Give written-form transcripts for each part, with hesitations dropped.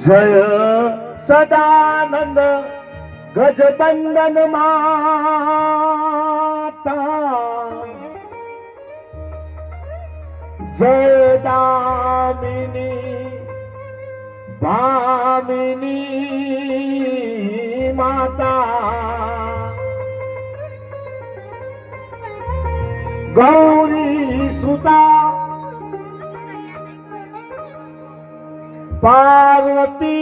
जय सदानंद गजबंदन माता, जय दामिनी भामिनी माता, गौरी सुता पार्वती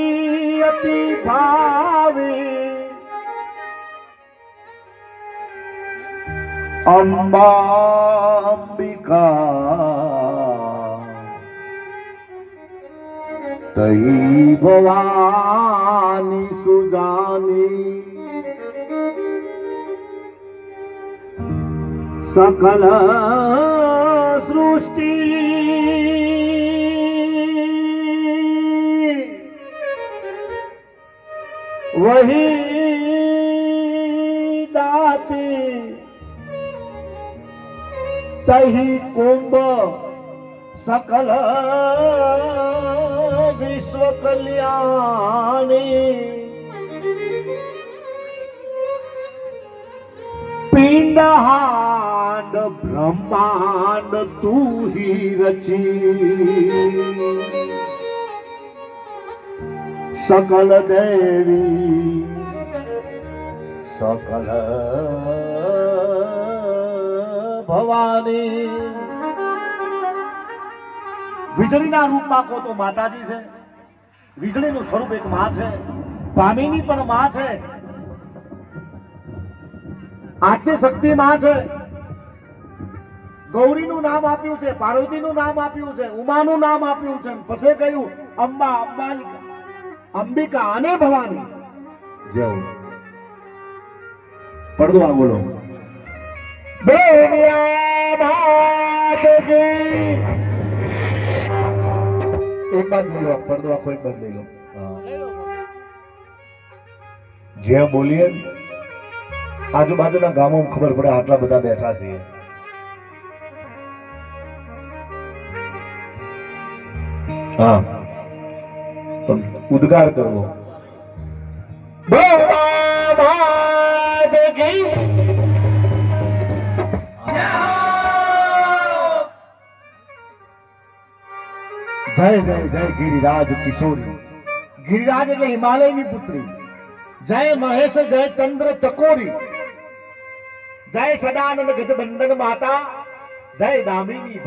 अति भावी, अंबांबिका तई भवानी सुजानी, सकल सृष्टि वही दाती, तही कुंभ सकल विश्व कल्याणी, पिंडहांड ब्रह्मांड तू ही रची, सकल देवी सकल भवानी। વીજળીના રૂપમાં કો તો માતાજી છે, વીજળીનું સ્વરૂપ એક માં છે, ભામિની પણ માં છે, આદ્ય શક્તિ માં છે, ગૌરીનું નામ આપ્યું છે, પાર્વતીનું નામ આપ્યું છે, ઉમાનું નામ આપ્યું છે, પછી કહ્યું અંબા અંબાલિકા અંબિકા અને ભવાની. જવું પડદો આ બોલો એક બાદ લઈ લો, પડદો આખો એક બાદ લઈ લો. જે બોલીએ આજુબાજુના ગામો ખબર પડે આટલા બધા બેઠા છીએ. હા તો ઉદ્ગાર કરવો. જય જય જય ગિરિરાજ કિશોરી. ગિરિરાજ એટલે હિમાલયની પુત્રી. જય મહેશ જય ચંદ્ર ચકોરી. જય સદાનંદ ગજબંદન માતા. જય દામિની.